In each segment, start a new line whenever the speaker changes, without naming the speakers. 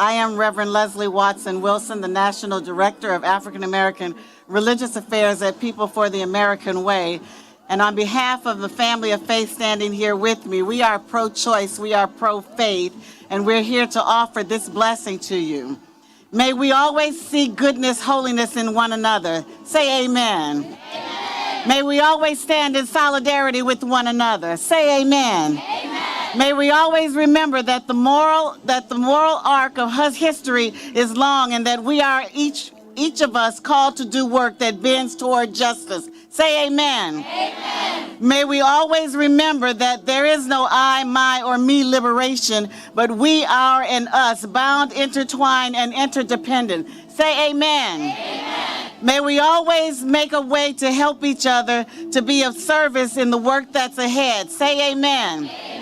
I am Reverend Leslie Watson Wilson, the National Director of African American Religious Affairs at People for the American Way. And on behalf of the family of faith standing here with me, we are pro-choice, we are pro-faith, and we're here to offer this blessing to you. May we always seek goodness, holiness in one another. Say amen. Amen. May we always stand in solidarity with one another. Say amen. Amen. May we always remember that the moral arc of history is long, and that we are each of us called to do work that bends toward justice. Say amen. Amen. May we always remember that there is no I, my, or me liberation, but we, our, and us, bound, intertwined, and interdependent. Say amen. Amen. May we always make a way to help each other, to be of service in the work that's ahead. Say amen. Amen.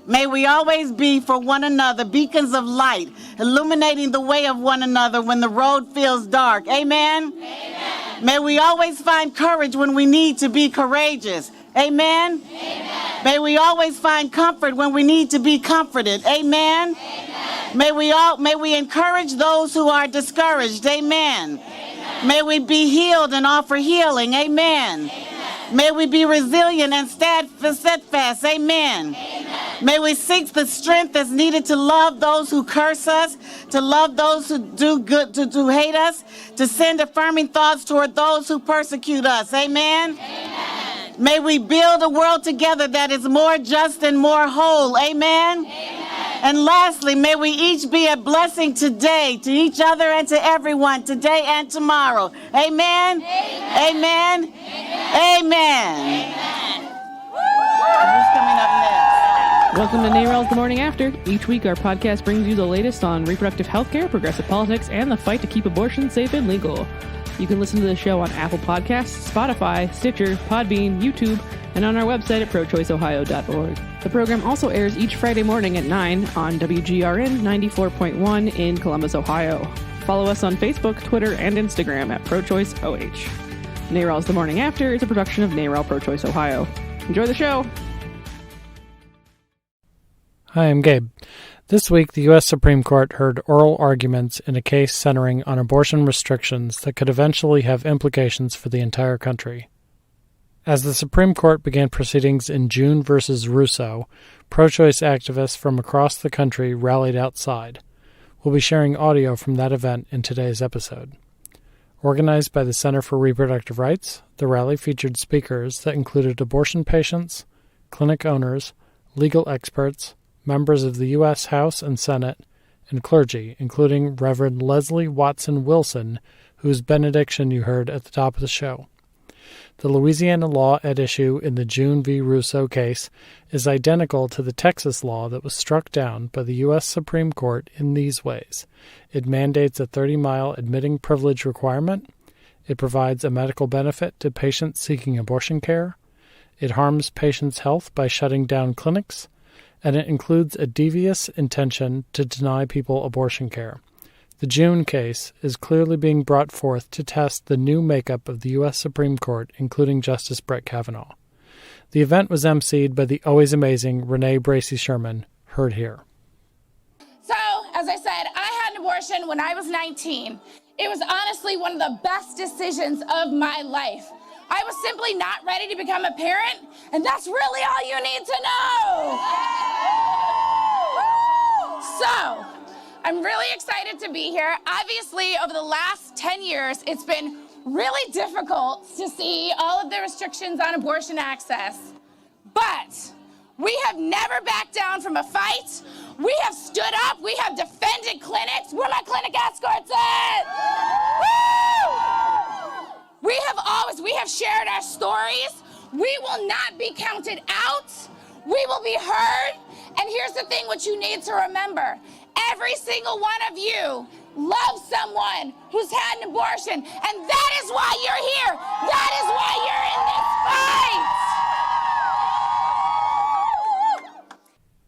May we always be for one another beacons of light, illuminating the way of one another when the road feels dark. Amen? Amen. May we always find courage when we need to be courageous. Amen? Amen. May we always find comfort when we need to be comforted. Amen? Amen. May we encourage those who are discouraged. Amen. Amen. May we be healed and offer healing. Amen. Amen. May we be resilient and steadfast. Amen. Amen. May we seek the strength that's needed to love those who curse us, to love those who do good, to hate us, to send affirming thoughts toward those who persecute us. Amen. Amen. May we build a world together that is more just and more whole. Amen. Amen. And lastly, may we each be a blessing today to each other and to everyone today and tomorrow. Amen. Amen. Amen. Amen. Amen. Who's coming up next?
Welcome to NARAL's The Morning After. Each week, our podcast brings you the latest on reproductive health care, progressive politics, and the fight to keep abortion safe and legal. You can listen to the show on Apple Podcasts, Spotify, Stitcher, Podbean, YouTube, and on our website at prochoiceohio.org. The program also airs each Friday morning at 9 on WGRN 94.1 in Columbus, Ohio. Follow us on Facebook, Twitter, and Instagram at ProChoiceOH. NARAL's The Morning After is a production of NARAL Pro-Choice Ohio. Enjoy the show!
Hi, I'm Gabe. This week, the U.S. Supreme Court heard oral arguments in a case centering on abortion restrictions that could eventually have implications for the entire country. As the Supreme Court began proceedings in June versus Russo, pro-choice activists from across the country rallied outside. We'll be sharing audio from that event in today's episode. Organized by the Center for Reproductive Rights, the rally featured speakers that included abortion patients, clinic owners, legal experts, members of the U.S. House and Senate, and clergy, including Reverend Leslie Watson Wilson, whose benediction you heard at the top of the show. The Louisiana law at issue in the June v. Russo case is identical to the Texas law that was struck down by the U.S. Supreme Court in these ways. It mandates a 30-mile admitting privilege requirement. It provides a medical benefit to patients seeking abortion care. It harms patients' health by shutting down clinics. And it includes a devious intention to deny people abortion care. The June case is clearly being brought forth to test the new makeup of the U.S. Supreme Court, including Justice Brett Kavanaugh. The event was emceed by the always amazing Renee Bracey Sherman, heard here.
So, as I said, I had an abortion when I was 19. It was honestly one of the best decisions of my life. I was simply not ready to become a parent, and that's really all you need to know. So, I'm really excited to be here. Obviously, over the last 10 years, it's been really difficult to see all of the restrictions on abortion access. But we have never backed down from a fight. We have stood up. We have defended clinics. Where my clinic escorts at? Woo! We have shared our stories. We will not be counted out. We will be heard. And here's the thing, what you need to remember. Every single one of you loves someone who's had an abortion. And that is why you're here. That is why you're in this fight.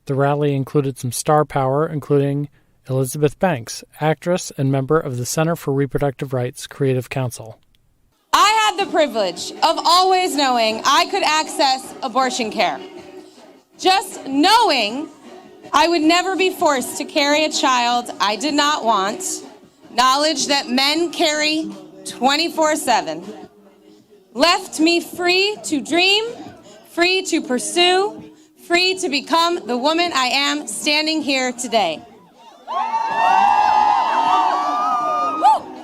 The rally included some star power, including Elizabeth Banks, actress and member of the Center for Reproductive Rights Creative Council.
I had the privilege of always knowing I could access abortion care. Just knowing I would never be forced to carry a child I did not want. Knowledge that men carry 24/7. Left me free to dream, free to pursue, free to become the woman I am standing here today.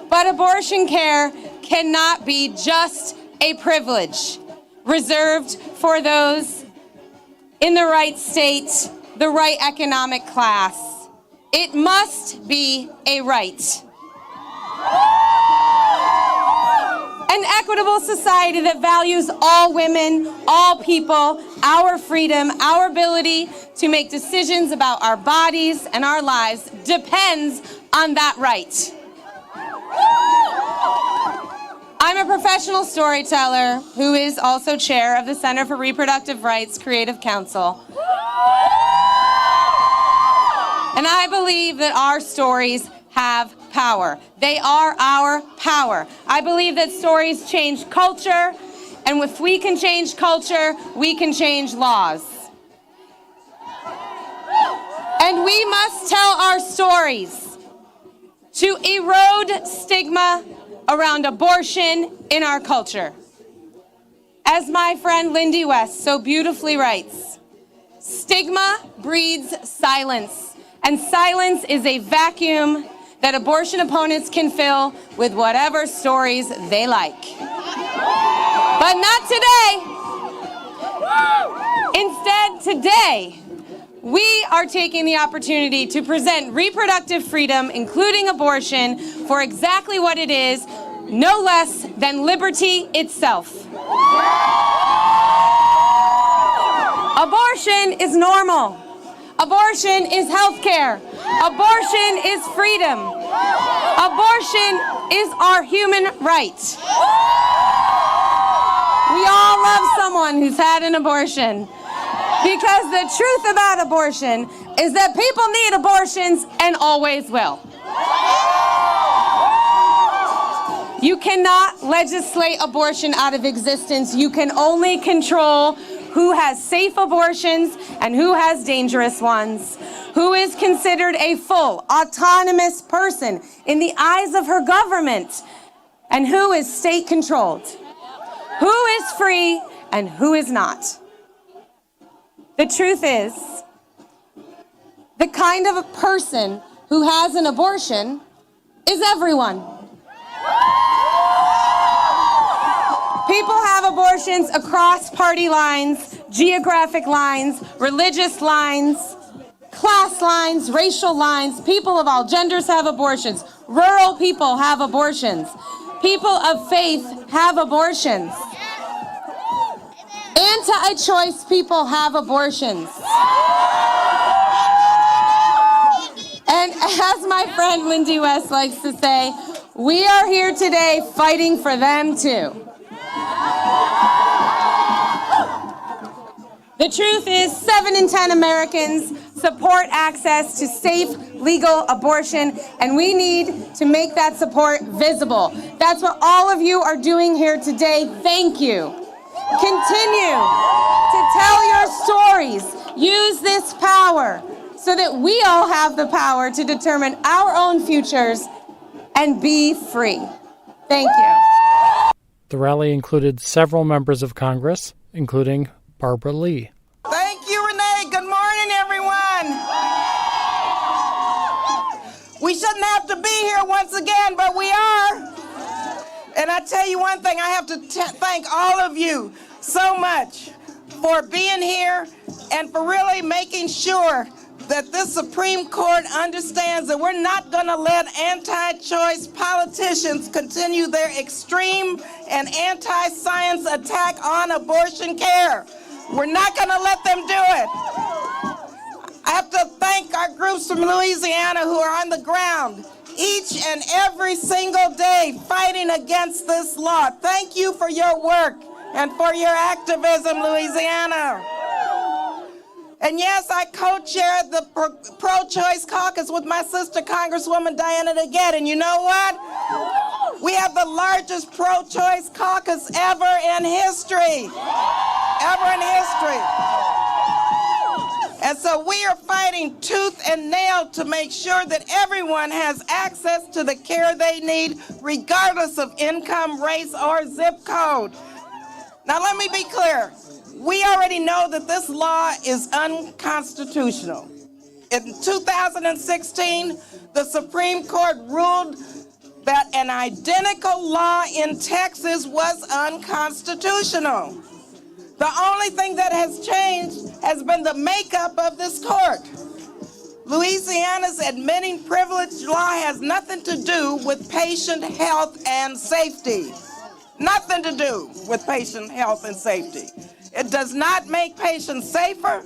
But abortion care cannot be just a privilege reserved for those in the right state, the right economic class. It must be a right. An equitable society that values all women, all people, our freedom, our ability to make decisions about our bodies and our lives depends on that right. I'm a professional storyteller who is also chair of the Center for Reproductive Rights Creative Council. And I believe that our stories have power. They are our power. I believe that stories change culture, and if we can change culture, we can change laws. And we must tell our stories to erode stigma around abortion in our culture. As my friend Lindy West so beautifully writes, stigma breeds silence, and silence is a vacuum that abortion opponents can fill with whatever stories they like. But not today. Instead, today, we are taking the opportunity to present reproductive freedom, including abortion, for exactly what it is, no less than liberty itself. Abortion is normal. Abortion is healthcare. Abortion is freedom. Abortion is our human right. We all love someone who's had an abortion, because the truth about abortion is that people need abortions and always will. You cannot legislate abortion out of existence. You can only control who has safe abortions and who has dangerous ones, who is considered a full, autonomous person in the eyes of her government, and who is state-controlled, who is free and who is not. The truth is, the kind of a person who has an abortion is everyone. People have abortions across party lines, geographic lines, religious lines, class lines, racial lines. People of all genders have abortions. Rural people have abortions. People of faith have abortions. Anti-choice people have abortions. And as my friend Lindy West likes to say, we are here today fighting for them too. The truth is, 7 in 10 Americans support access to safe, legal abortion, and we need to make that support visible. That's what all of you are doing here today. Thank you. Continue to tell your stories. Use this power so that we all have the power to determine our own futures and be free. Thank you.
The rally included several members of Congress, including Barbara Lee.
Thank you, Renee. Good morning, everyone. We shouldn't have to be here once again, but we are. And I tell you one thing, I have to thank all of you so much for being here and for really making sure that this Supreme Court understands that we're not going to let anti-choice politicians continue their extreme and anti-science attack on abortion care. We're not going to let them do it. I have to thank our groups from Louisiana who are on the ground each and every single day fighting against this law. Thank you for your work and for your activism, Louisiana. And yes, I co-chaired the pro-choice caucus with my sister, Congresswoman Diana DeGette. And you know what? We have the largest pro-choice caucus ever in history. Ever in history. And so we are fighting tooth and nail to make sure that everyone has access to the care they need, regardless of income, race, or zip code. Now let me be clear. We already know that this law is unconstitutional. In 2016, the Supreme Court ruled that an identical law in Texas was unconstitutional. The only thing that has changed has been the makeup of this court. Louisiana's admitting privilege law has nothing to do with patient health and safety. Nothing to do with patient health and safety. It does not make patients safer.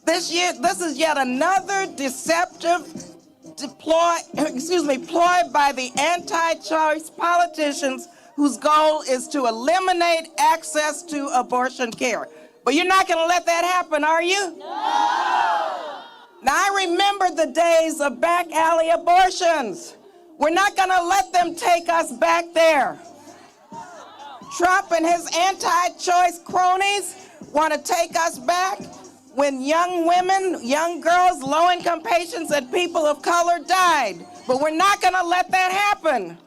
This is yet another deceptive ploy by the anti-choice politicians whose goal is to eliminate access to abortion care. But you're not going to let that happen, are you? No! Now, I remember the days of back alley abortions. We're not going to let them take us back there. Trump and his anti-choice cronies want to take us back when young women, young girls, low-income patients, and people of color died. But we're not going to let that happen.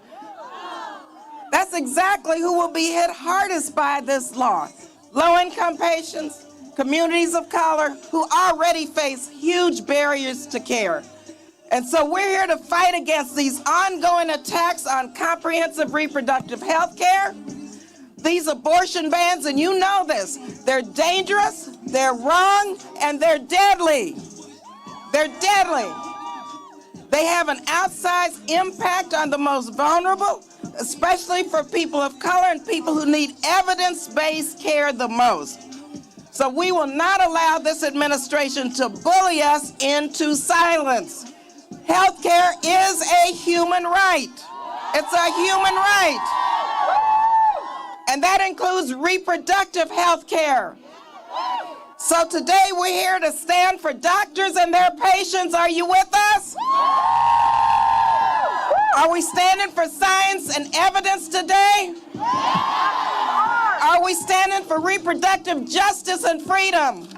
That's exactly who will be hit hardest by this law. Low-income patients, communities of color who already face huge barriers to care. And so we're here to fight against these ongoing attacks on comprehensive reproductive health care, these abortion bans, and you know this, they're dangerous, they're wrong, and they're deadly. They're deadly. They have an outsized impact on the most vulnerable, especially for people of color and people who need evidence-based care the most. So we will not allow this administration to bully us into silence. Healthcare is a human right. It's a human right. And that includes reproductive health care. So today we're here to stand for doctors and their patients. Are you with us? Are we standing for science and evidence today? Are we standing for reproductive justice and freedom?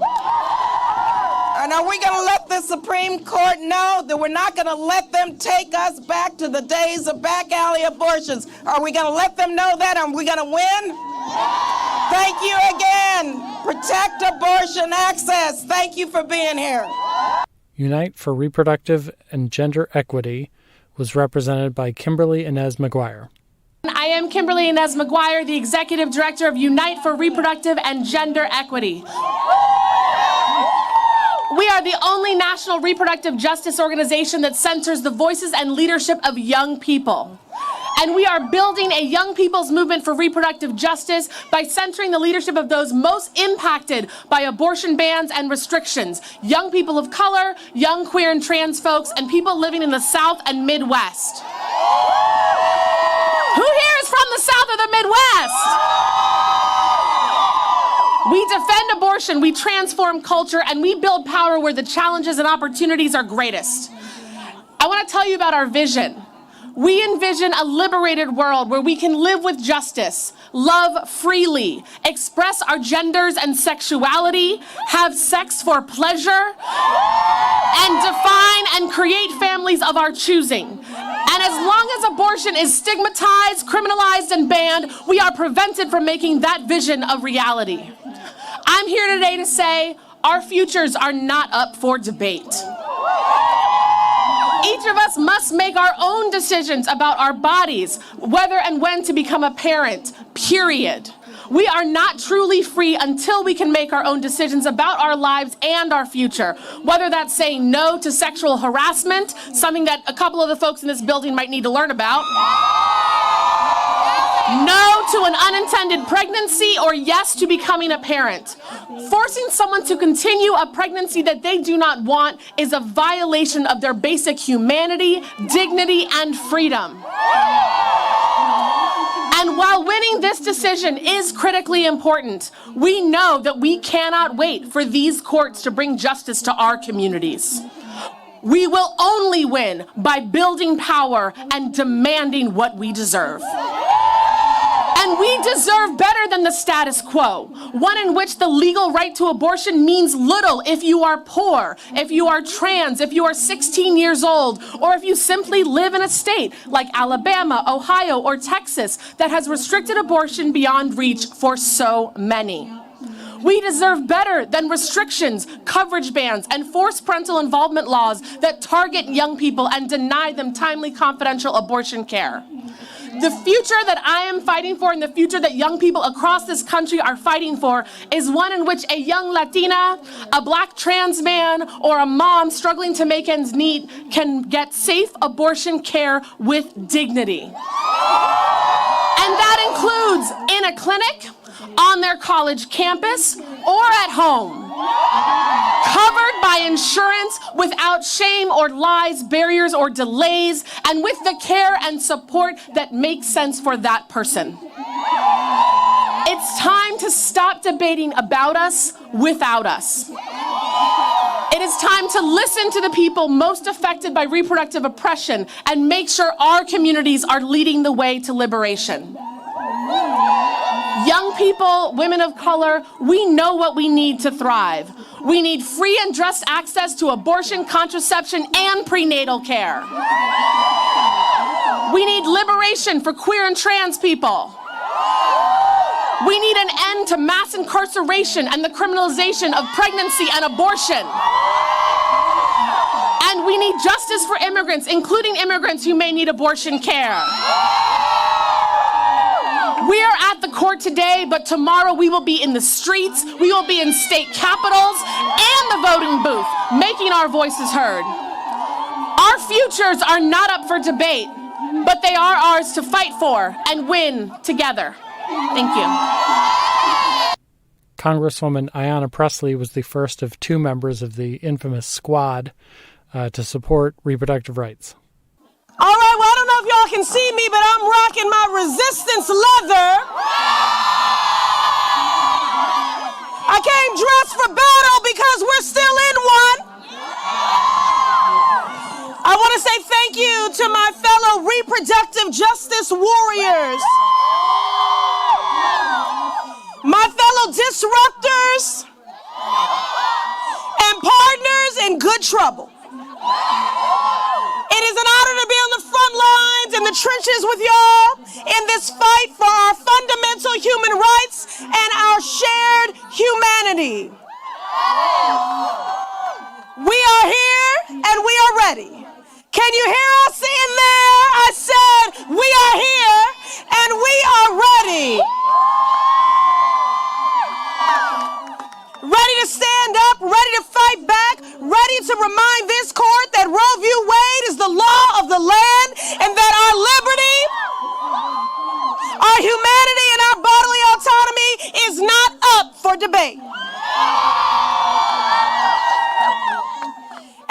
And are we going to let the Supreme Court know that we're not going to let them take us back to the days of back alley abortions? Are we going to let them know that? Are we going to win? Thank you again. Protect abortion access. Thank you for being here.
Unite for Reproductive and Gender Equity was represented by Kimberly Inez McGuire.
I am Kimberly Inez McGuire, the Executive Director of Unite for Reproductive and Gender Equity. We are the only national reproductive justice organization that centers the voices and leadership of young people. And we are building a young people's movement for reproductive justice by centering the leadership of those most impacted by abortion bans and restrictions. Young people of color, young queer and trans folks, and people living in the South and Midwest. Who here is from the South or the Midwest? We defend abortion, we transform culture, and we build power where the challenges and opportunities are greatest. I want to tell you about our vision. We envision a liberated world where we can live with justice, love freely, express our genders and sexuality, have sex for pleasure, and define and create families of our choosing. And as long as abortion is stigmatized, criminalized, and banned, we are prevented from making that vision a reality. I'm here today to say our futures are not up for debate. Each of us must make our own decisions about our bodies, whether and when to become a parent, period. We are not truly free until we can make our own decisions about our lives and our future, whether that's saying no to sexual harassment, something that a couple of the folks in this building might need to learn about, no to an unintended pregnancy, or yes to becoming a parent. Forcing someone to continue a pregnancy that they do not want is a violation of their basic humanity, dignity, and freedom. And while winning this decision is critically important, we know that we cannot wait for these courts to bring justice to our communities. We will only win by building power and demanding what we deserve. And we deserve better than the status quo, one in which the legal right to abortion means little if you are poor, if you are trans, if you are 16 years old, or if you simply live in a state like Alabama, Ohio, or Texas that has restricted abortion beyond reach for so many. We deserve better than restrictions, coverage bans, and forced parental involvement laws that target young people and deny them timely, confidential abortion care. The future that I am fighting for and the future that young people across this country are fighting for is one in which a young Latina, a black trans man, or a mom struggling to make ends meet can get safe abortion care with dignity. And that includes in a clinic, on their college campus, or at home. Covered by insurance, without shame or lies, barriers or delays, and with the care and support that makes sense for that person. It's time to stop debating about us without us. It is time to listen to the people most affected by reproductive oppression and make sure our communities are leading the way to liberation. Young people, women of color, we know what we need to thrive. We need free and just access to abortion, contraception, and prenatal care. We need liberation for queer and trans people. We need an end to mass incarceration and the criminalization of pregnancy and abortion. And we need justice for immigrants, including immigrants who may need abortion care. We are at the court today, but tomorrow we will be in the streets, we will be in state capitals and the voting booth, making our voices heard. Our futures are not up for debate, but they are ours to fight for and win together. Thank you.
Congresswoman Ayanna Pressley was the first of two members of the infamous squad to support reproductive rights.
All right, well, I don't know if y'all can see me, but I'm rocking my resistance leather. I came dressed for battle because we're still in one. I want to say thank you to my fellow reproductive justice warriors, my fellow disruptors, and partners in good trouble. It is an honor to be on the front lines in the trenches with y'all in this fight for our fundamental human rights and our shared humanity. We are here and we are ready. Can you hear us in there? I said we are here and we are ready. Ready to stand up, ready to fight back, ready to remind this court that Roe v. Wade is the law of the land and that our liberty, our humanity, and our bodily autonomy is not up for debate.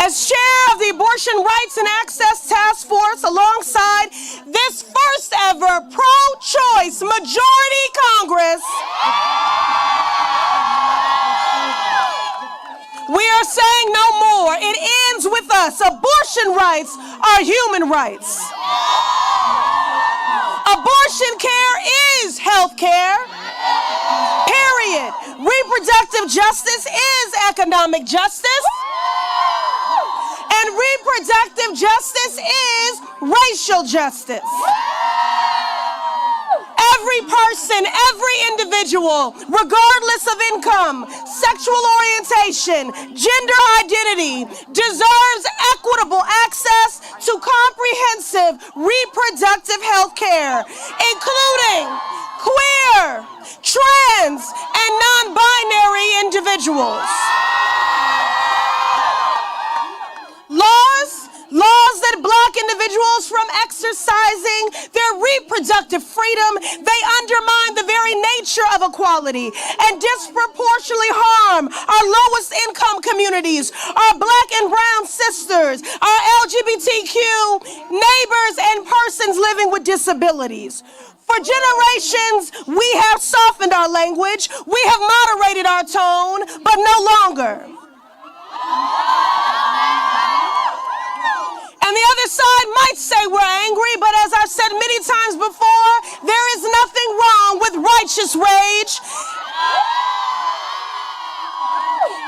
As chair of the Abortion Rights and Access Task Force alongside this first ever pro-choice majority Congress, we are saying no more. It ends with us. Abortion rights are human rights. Abortion care is health care. Period. Reproductive justice is economic justice. And reproductive justice is racial justice. Every person, every individual, regardless of income, sexual orientation, gender identity, deserves equitable access to comprehensive reproductive health care, including queer, trans, and non-binary individuals. Laws that block individuals from exercising their reproductive freedom, they undermine the very nature of equality and disproportionately harm our lowest income communities, our black and brown sisters, our LGBTQ neighbors, and persons living with disabilities. For generations, we have softened our language, we have moderated our tone, but no longer. And the other side might say we're angry, but as I've said many times before, there is nothing wrong righteous rage.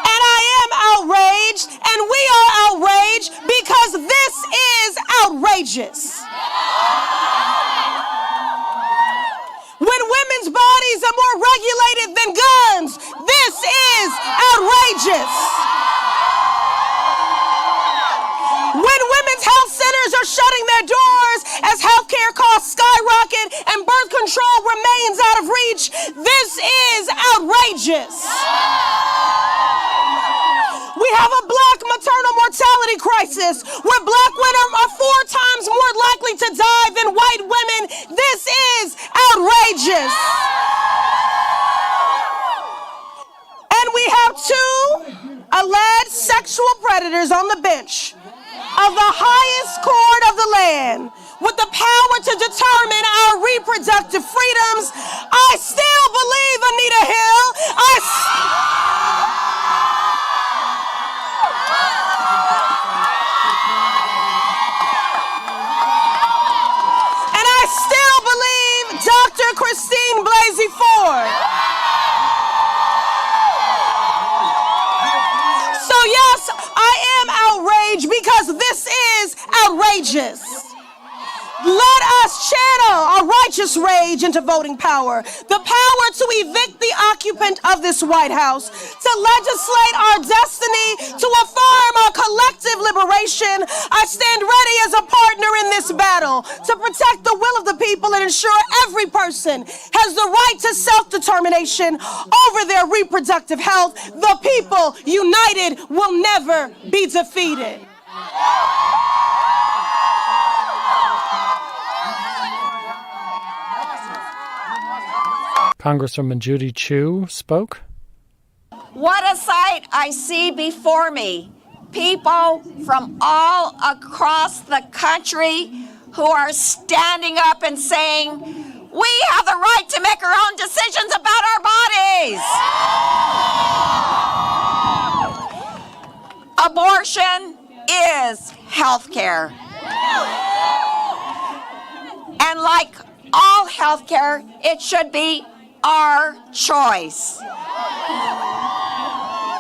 And I am outraged, and we are outraged because this is outrageous. When women's bodies are more regulated than guns, this is outrageous. When women's health centers are shutting their doors as healthcare costs skyrocket and birth control remains out of reach, this is outrageous. We have a black maternal mortality crisis where black women are 4 times more likely to die than white women. This is outrageous. And we have 2 alleged sexual predators on the bench of the highest court of the land with the power to determine our reproductive freedoms. I still believe, Anita Hill, and I still believe Dr. Christine Blasey Ford. So yes, I am outraged because this is outrageous. Let us channel our righteous rage into voting power, the power to evict the occupant of this White House, to legislate our destiny, to affirm our collective liberation. I stand ready as a partner in this battle to protect the will of the people and ensure every person has the right to self-determination over their reproductive health. The people united will never be defeated.
Congresswoman Judy Chu spoke.
What a sight I see before me. People from all across the country who are standing up and saying, we have the right to make our own decisions about our bodies. Abortion is health care. And like all health care, it should be our choice.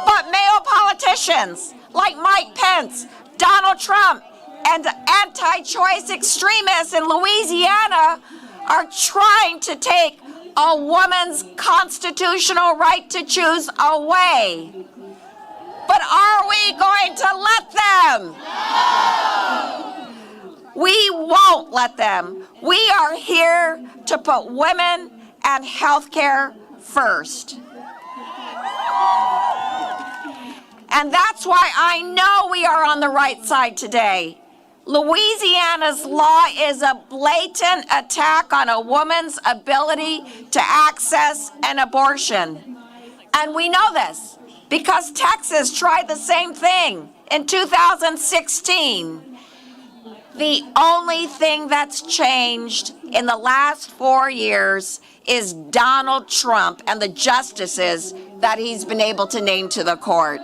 But male politicians like Mike Pence, Donald Trump, and anti-choice extremists in Louisiana are trying to take a woman's constitutional right to choose away. But are we going to let them? We won't let them. We are here to put women and health care first. And that's why I know we are on the right side today. Louisiana's law is a blatant attack on a woman's ability to access an abortion. And we know this because Texas tried the same thing in 2016. The only thing that's changed in the last 4 years is Donald Trump and the justices that he's been able to name to the court.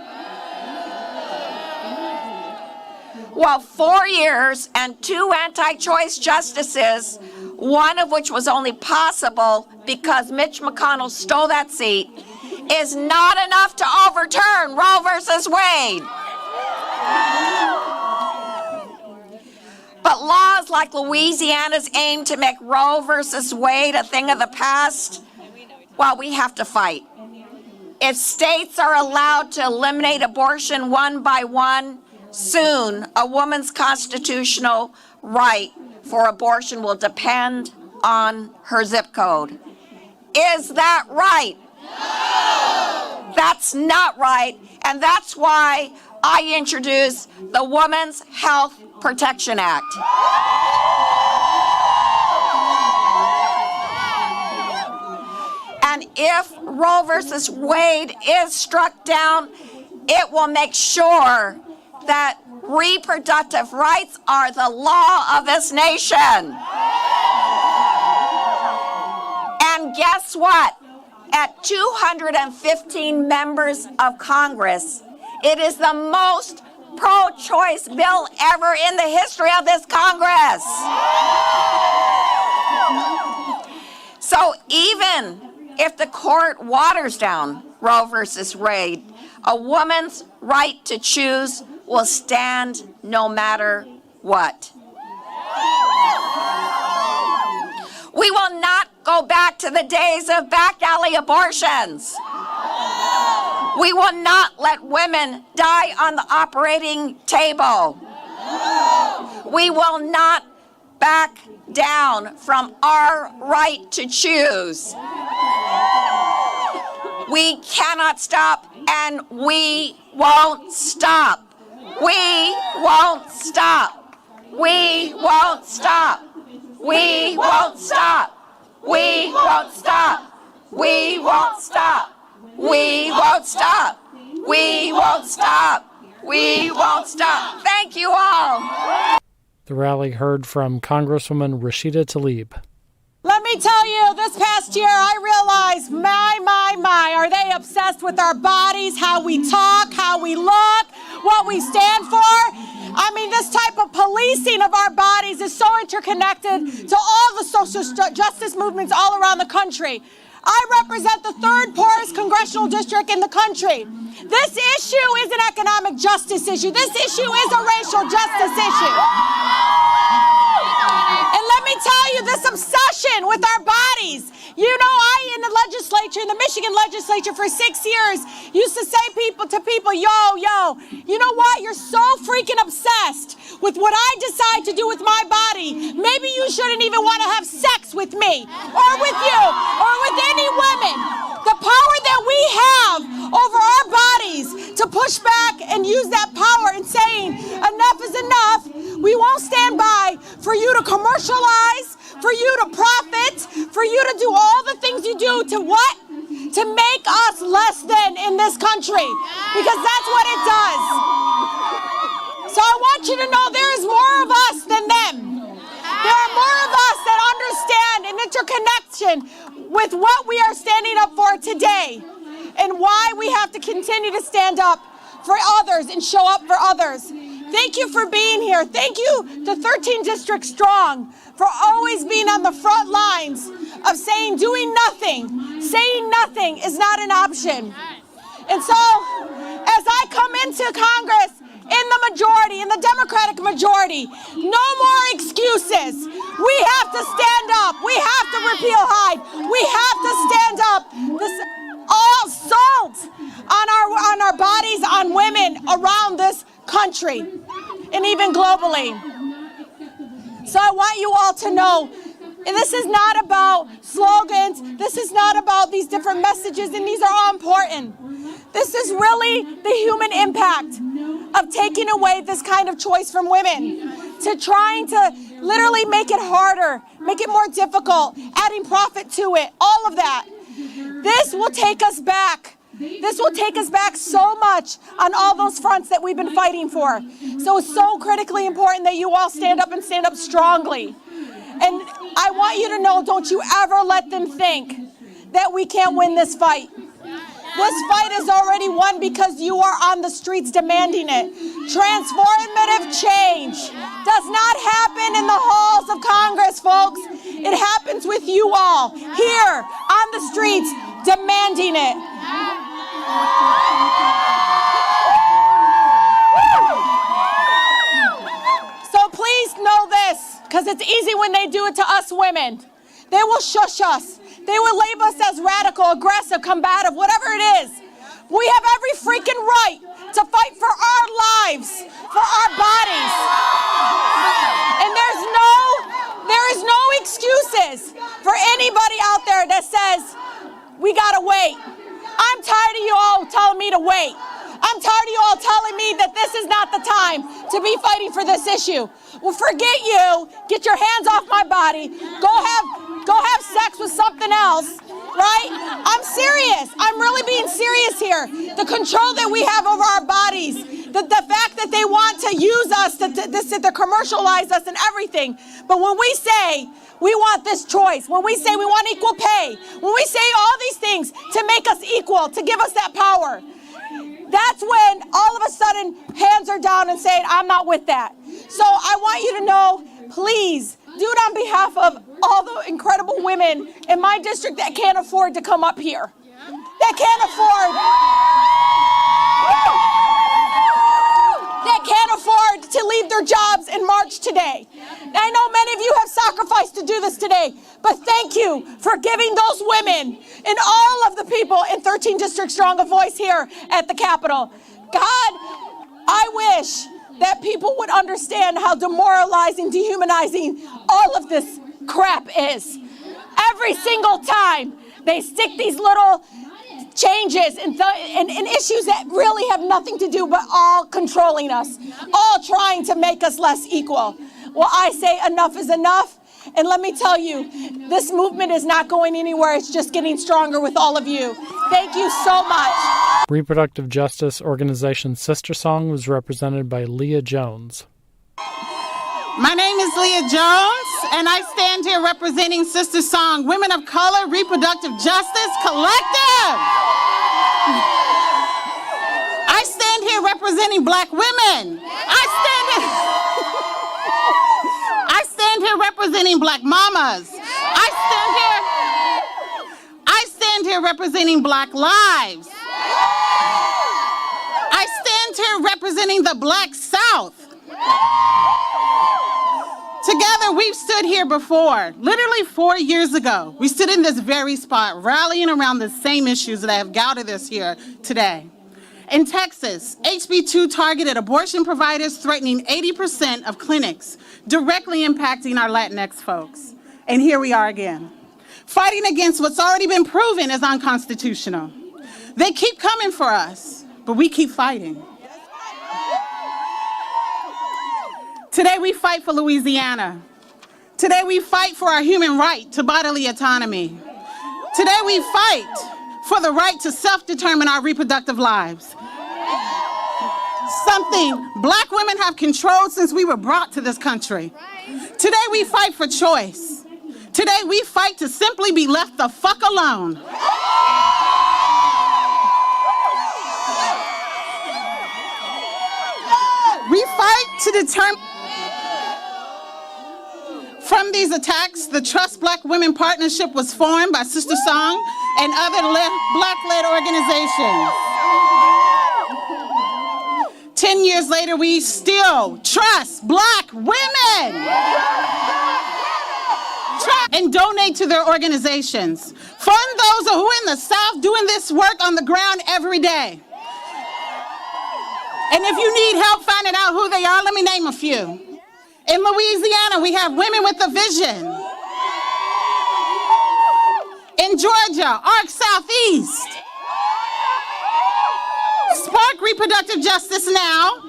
Well, 4 years and 2 anti-choice justices, one of which was only possible because Mitch McConnell stole that seat, is not enough to overturn Roe versus Wade. But laws like Louisiana's aim to make Roe versus Wade a thing of the past, well, we have to fight. If states are allowed to eliminate abortion one by one, soon a woman's constitutional right for abortion will depend on her zip code. Is that right? No! That's not right, and that's why I introduced the Women's Health Protection Act. And if Roe versus Wade is struck down, it will make sure that reproductive rights are the law of this nation. And guess what? At 215 members of Congress, it is the most pro-choice bill ever in the history of this Congress. So even If the court waters down Roe versus Wade, a woman's right to choose will stand no matter what. We will not go back to the days of back alley abortions. We will not let women die on the operating table. We will not back down from our right to choose. We cannot stop, and we won't stop. We won't stop. We won't stop. We won't stop. We won't stop. We won't stop. We won't stop. We won't stop. We won't stop. Thank you all.
The rally heard from Congresswoman Rashida Tlaib.
Let me tell you, this past year I realized, my, are they obsessed with our bodies, how we talk, how we look, what we stand for? I mean, this type of policing of our bodies is so interconnected to all the social justice movements all around the country. I represent the third poorest congressional district in the country. This issue is an economic justice issue. This issue is a racial justice issue. And let me tell you, this obsession with our bodies. You know, I in the legislature, in the Michigan legislature for 6 years, used to say to people, yo, you know what? You're so freaking obsessed with what I decide to do with my body. Maybe you shouldn't even want to have sex with me or with you or with any women. The power that we have over our bodies to push back and use that power in saying enough is enough. We won't stand by for you to commercialize, for you to profit, for you to do all the things you do to what? To make us less than in this country. Because that's what it does. So I want you to know there is more of us than them. There are more of us that understand an interconnection with what we are standing up for today and why we have to continue to stand up for others and show up for others. Thank you for being here. Thank you to 13 District Strong for always being on the front lines of saying doing nothing, saying nothing is not an option. And so as I come into Congress in the majority, in the Democratic majority, no more excuses. We have to stand up. We have to repeal Hyde. We have to stand up. This assault on our bodies, on women around this country and even globally. So I want you all to know, and this is not about slogans, this is not about these different messages, and these are all important. This is really the human impact of taking away this kind of choice from women, to trying to literally make it harder, make it more difficult, adding profit to it, all of that. This will take us back. This will take us back so much on all those fronts that we've been fighting for. So it's so critically important that you all stand up and stand up strongly. And I want you to know, don't you ever let them think that we can't win this fight. This fight is already won because you are on the streets demanding it. Transformative change does not happen in the halls of Congress, folks. It happens with you all here on the streets demanding it. So please know this, because it's easy when they do it to us women. They will shush us. They will label us as radical, aggressive, combative, whatever it is. We have every freaking right to fight for our lives, for our bodies. And there is no excuses for anybody out there that says, we gotta wait. I'm tired of you all telling me to wait. I'm tired of you all telling me that this is not the time to be fighting for this issue. Well, forget you. Get your hands off my body. Go have sex with something else, right? I'm serious. I'm really being serious here. The control that we have over our bodies, the fact that they want to use us, to commercialize us and everything. But when we say we want this choice, when we say we want equal pay, when we say all these things to make us equal, to give us that power, that's when all of a sudden hands are down and saying, I'm not with that. So I want you to know, please
do it on behalf of all the incredible women in my district that can't afford to come up here. That can't afford to leave their jobs and march today. I know many of you have sacrificed to do this today, but thank you for giving those women and all of the people in 13 District Strong a voice here at the Capitol. God, I wish that people would understand how demoralizing, dehumanizing all of this crap is. Every single time they stick these little changes and issues that really have nothing to do but all controlling us, all trying to make us less equal. Well, I say enough is enough. And let me tell you, this movement is not going anywhere. It's just getting stronger with all of you. Thank you so much.
Reproductive justice organization Sister Song was represented by Leah Jones.
My name is Leah Jones, and I stand here representing Sister Song, Women of Color Reproductive Justice Collective. I stand here representing Black women. I stand here representing Black mamas. I stand here representing Black lives. I stand here representing the Black South. Together, we've stood here before, literally 4 years ago. We stood in this very spot, rallying around the same issues that have gathered us here today. In Texas, HB 2 targeted abortion providers, threatening 80% of clinics, directly impacting our Latinx folks. And here we are again, fighting against what's already been proven as unconstitutional. They keep coming for us, but we keep fighting. Today we fight for Louisiana. Today we fight for our human right to bodily autonomy. Today we fight for the right to self-determine our reproductive lives. Something Black women have controlled since we were brought to this country. Today we fight for choice. Today we fight to simply be left the fuck alone. We fight to determine. From these attacks, the Trust Black Women Partnership was formed by Sister Song and other Black-led organizations. 10 years later, we still trust Black women and donate to their organizations. Fund those who are in the South doing this work on the ground every day. And if you need help finding out who they are, let me name a few. In Louisiana, we have Women with a Vision. In Georgia, ARC Southeast. Spark Reproductive Justice Now.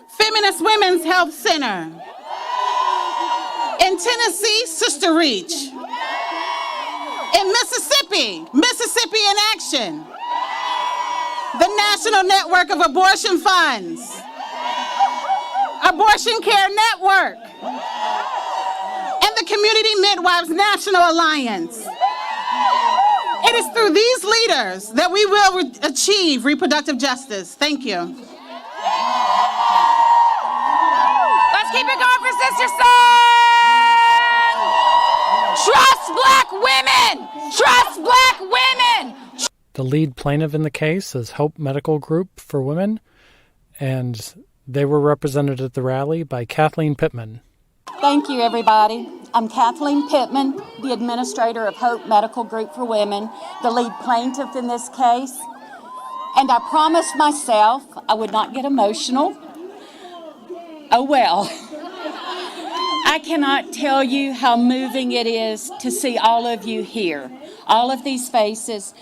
Feminist Women's Health Center. In Tennessee, Sister Reach. In Mississippi, Mississippi in Action. The National Network of Abortion Funds. Abortion Care Network, and the Community Midwives National Alliance. It is through these leaders that we will achieve reproductive justice. Thank you.
Let's keep it going for Sister Song! Trust Black women! Trust Black women!
The lead plaintiff in the case is Hope Medical Group for Women, and they were represented at the rally by Kathleen Pittman.
Thank you, everybody. I'm Kathleen Pittman, the administrator of Hope Medical Group for Women, the lead plaintiff in this case. And I promised myself I would not get emotional. Oh well. I cannot tell you how moving it is to see all of you here, all of these faces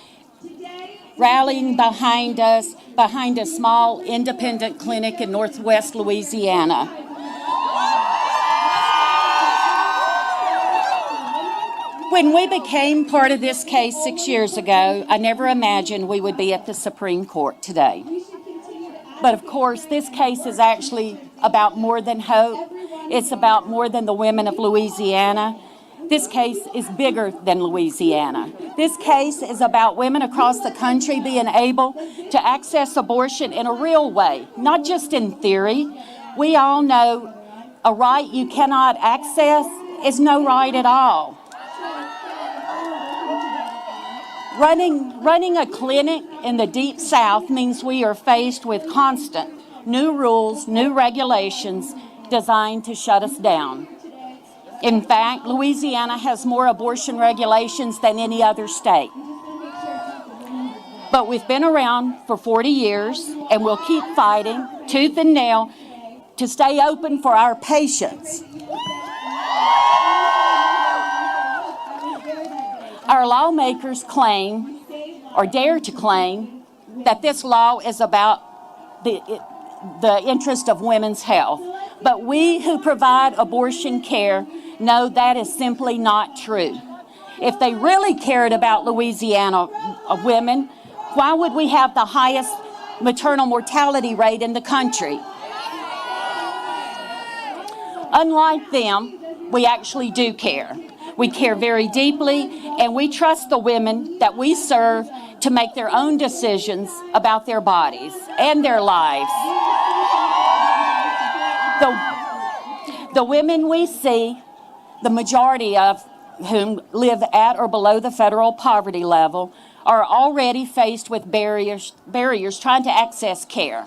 rallying behind us, behind a small independent clinic in Northwest Louisiana. When we became part of this case 6 years ago, I never imagined we would be at the Supreme Court today. But of course, this case is actually about more than hope. It's about more than the women of Louisiana. This case is bigger than Louisiana. This case is about women across the country being able to access abortion in a real way, not just in theory. We all know A right you cannot access is no right at all. Running a clinic in the Deep South means we are faced with constant new rules, new regulations designed to shut us down. In fact, Louisiana has more abortion regulations than any other state. But we've been around for 40 years, and we'll keep fighting tooth and nail to stay open for our patients. Our lawmakers claim, or dare to claim, that this law is about the interest of women's health. But we who provide abortion care know that is simply not true. If they really cared about Louisiana women, why would we have the highest maternal mortality rate in the country? Unlike them, we actually do care. We care very deeply, and we trust the women that we serve to make their own decisions about their bodies and their lives. The women we see, the majority of whom live at or below the federal poverty level, are already faced with barriers trying to access care.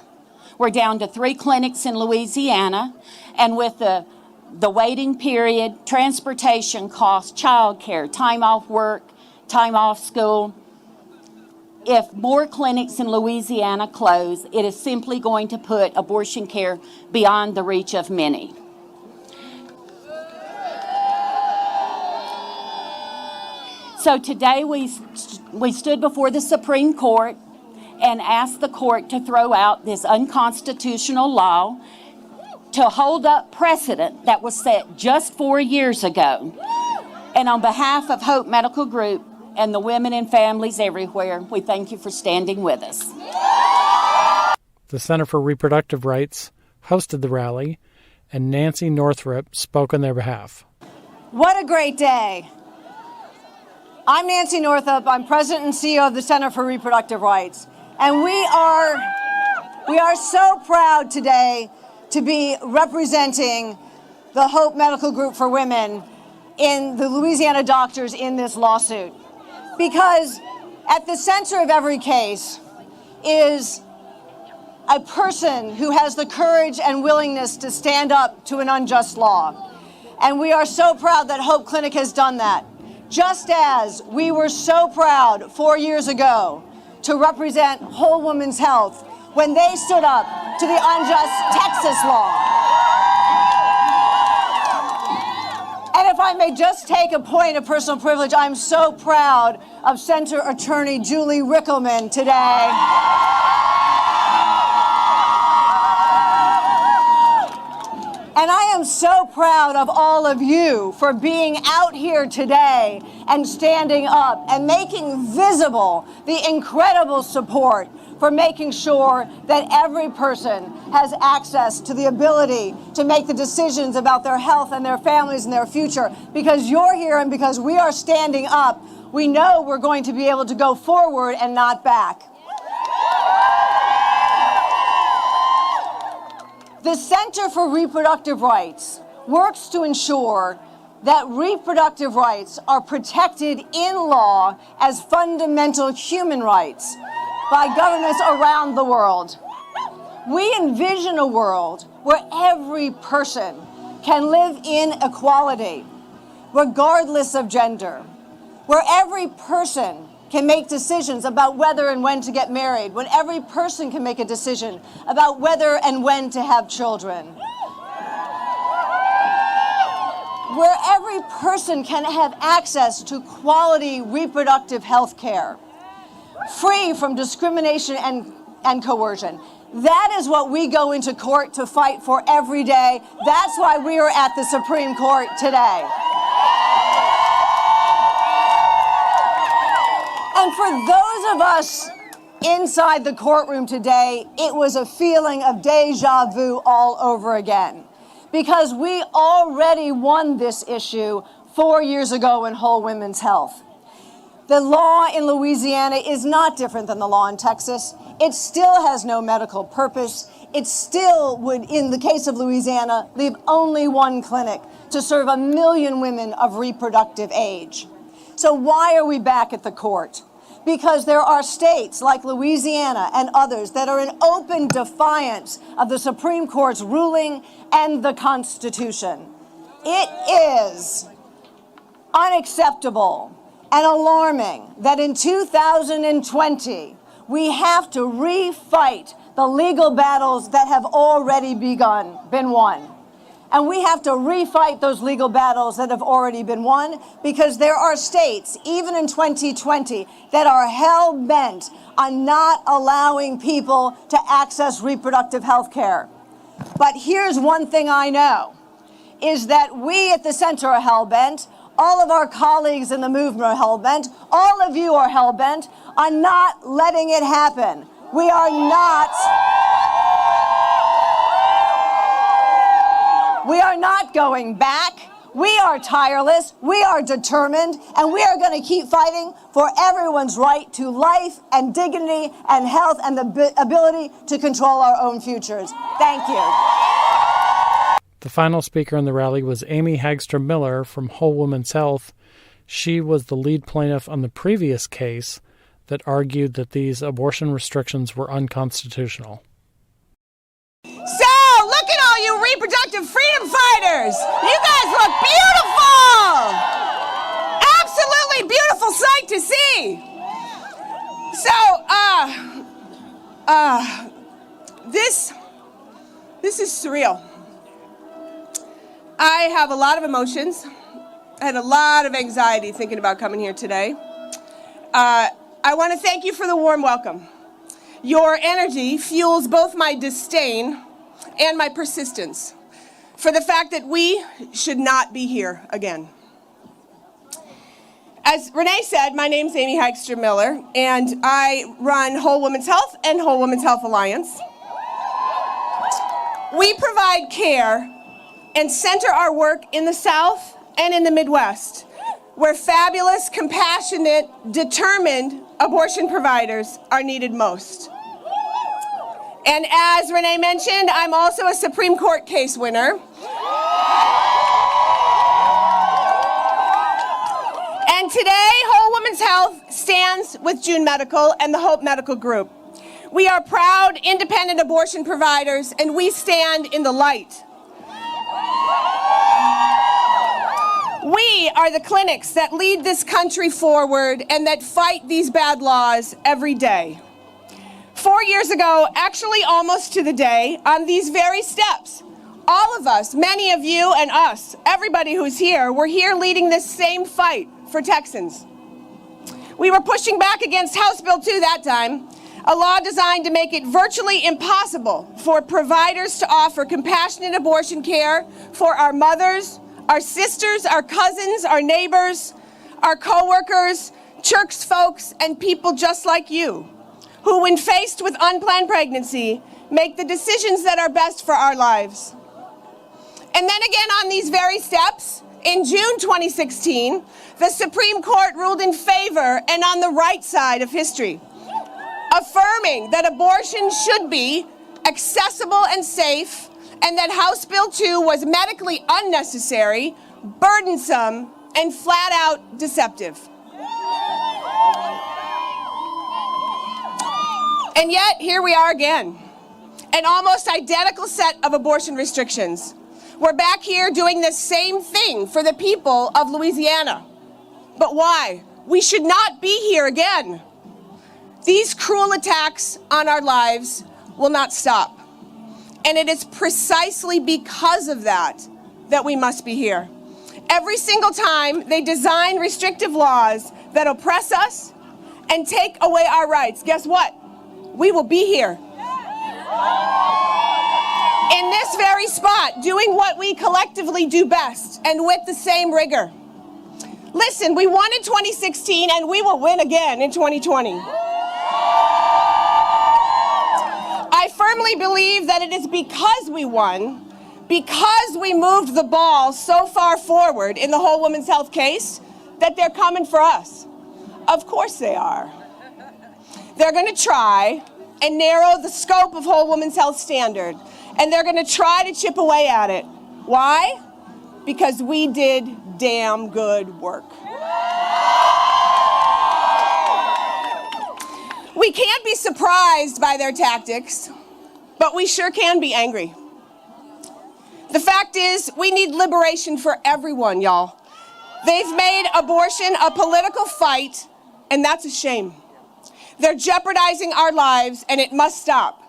We're down to 3 clinics in Louisiana, and with the waiting period, transportation costs, child care, time off work, time off school, if more clinics in Louisiana close, it is simply going to put abortion care beyond the reach of many. So today we stood before the Supreme Court and asked the court to throw out this unconstitutional law to hold up precedent that was set just 4 years ago. And on behalf of Hope Medical Group and the women and families everywhere, we thank you for standing with us.
The Center for Reproductive Rights hosted the rally, and Nancy Northrup spoke on their behalf.
What a great day. I'm Nancy Northup. I'm President and CEO of the Center for Reproductive Rights. And we are so proud today to be representing the Hope Medical Group for Women in the Louisiana doctors in this lawsuit. Because at the center of every case is a person who has the courage and willingness to stand up to an unjust law. And we are so proud that Hope Clinic has done that. Just as we were so proud 4 years ago to represent Whole Woman's Health when they stood up to the unjust Texas law. And if I may just take a point of personal privilege, I'm so proud of Center Attorney Julie Rickleman today. And I am so proud of all of you for being out here today and standing up and making visible the incredible support for making sure that every person has access to the ability to make the decisions about their health and their families and their future. Because you're here and because we are standing up, we know we're going to be able to go forward and not back. The Center for Reproductive Rights works to ensure that reproductive rights are protected in law as fundamental human rights by governments around the world. We envision a world where every person can live in equality, regardless of gender, where every person can make decisions about whether and when to get married, when every person can make a decision about whether and when to have children. Where every person can have access to quality reproductive health care, free from discrimination and coercion. That is what we go into court to fight for every day. That's why we are at the Supreme Court today. And for those of us inside the courtroom today, it was a feeling of deja vu all over again. Because we already won this issue 4 years ago in Whole Women's Health. The law in Louisiana is not different than the law in Texas. It still has no medical purpose. It still would, in the case of Louisiana, leave only one clinic to serve 1 million women of reproductive age. So why are we back at the court? Because there are states like Louisiana and others that are in open defiance of the Supreme Court's ruling and the Constitution. It is unacceptable and alarming that in 2020, we have to refight the legal battles that have already been won. And we have to refight those legal battles that have already been won, because there are states, even in 2020, that are hell-bent on not allowing people to access reproductive health care. But here's one thing I know, is that we at the center are hell-bent, all of our colleagues in the movement are hell-bent, all of you are hell-bent on not letting it happen. We are not going back. We are tireless, we are determined, and we are going to keep fighting for everyone's right to life and dignity and health and the ability to control our own futures. Thank you.
The final speaker in the rally was Amy Hagstrom Miller from Whole Woman's Health. She was the lead plaintiff on the previous case that argued that these abortion restrictions were unconstitutional.
So, look at all you reproductive freedom fighters. You guys look beautiful. Absolutely beautiful sight to see. So, this is surreal. I have a lot of emotions. I had a lot of anxiety thinking about coming here today. I want to thank you for the warm welcome. Your energy fuels both my disdain and my persistence for the fact that we should not be here again. As Renee said, my name's Amy Hagstrom Miller, and I run Whole Woman's Health and Whole Woman's Health Alliance. We provide care and center our work in the South and in the Midwest, where fabulous, compassionate, determined abortion providers are needed most. And as Renee mentioned, I'm also a Supreme Court case winner. And today, Whole Woman's Health stands with June Medical and the Hope Medical Group. We are proud, independent abortion providers, and we stand in the light. We are the clinics that lead this country forward and that fight these bad laws every day. 4 years ago, actually almost to the day, on these very steps, all of us, many of you and us, everybody who's here, were here leading this same fight for Texans. We were pushing back against House Bill 2 that time, a law designed to make it virtually impossible for providers to offer compassionate abortion care for our mothers, our sisters, our cousins, our neighbors, our co-workers, church folks, and people just like you, who, when faced with unplanned pregnancy, make the decisions that are best for our lives. And then again on these very steps, in June 2016, the Supreme Court ruled in favor and on the right side of history, affirming that abortion should be accessible and safe, and that House Bill 2 was medically unnecessary, burdensome, and flat out deceptive. And yet, here we are again, an almost identical set of abortion restrictions. We're back here doing the same thing for the people of Louisiana. But why? We should not be here again. These cruel attacks on our lives will not stop. And it is precisely because of that that we must be here. Every single time they design restrictive laws that oppress us and take away our rights, guess what? We will be here. In this very spot, doing what we collectively do best and with the same rigor. Listen, we won in 2016 and we will win again in 2020. I firmly believe that it is because we won, because we moved the ball so far forward in the Whole Woman's Health case, that they're coming for us.
Of course they are. They're going to try and narrow the scope of Whole Woman's Health Standard, and they're going to try to chip away at it. Why? Because we did damn good work. We can't be surprised by their tactics, but we sure can be angry. The fact is, we need liberation for everyone, y'all. They've made abortion a political fight, and that's a shame. They're jeopardizing our lives, and it must stop.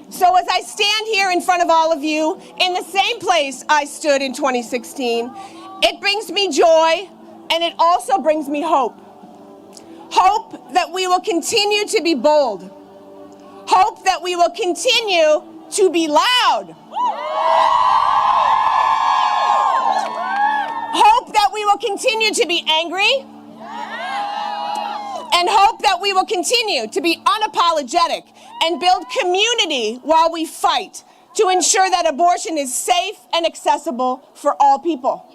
So as I stand here in front of all of you, in the same place I stood in 2016, it brings me joy, and it also brings me hope. Hope that we will continue to be bold. Hope that we will continue to be loud. Hope that we will continue to be angry. And hope that we will continue to be unapologetic and build community while we fight to ensure that abortion is safe and accessible for all people.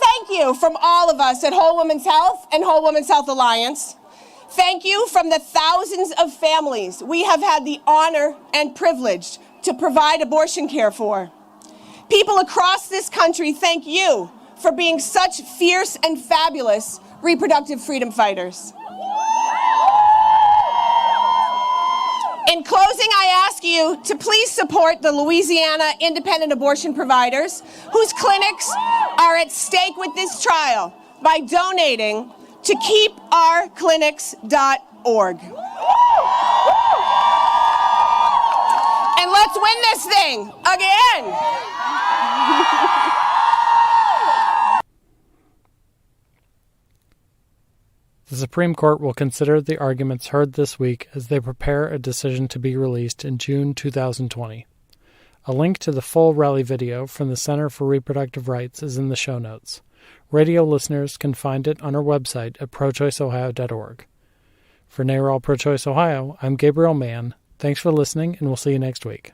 Thank you from all of us at Whole Woman's Health and Whole Woman's Health Alliance. Thank you from the thousands of families we have had the honor and privilege to provide abortion care for. People across this country, thank you for being such fierce and fabulous reproductive freedom fighters. In closing, I ask you to please support the Louisiana independent abortion providers whose clinics are at stake with this trial by donating to keepourclinics.org. And let's win this thing again.
The Supreme Court will consider the arguments heard this week as they prepare a decision to be released in June 2020. A link to the full rally video from the Center for Reproductive Rights is in the show notes. Radio listeners can find it on our website at prochoiceohio.org. For NARAL Pro Choice Ohio, I'm Gabriel Mann. Thanks for listening, and we'll see you next week.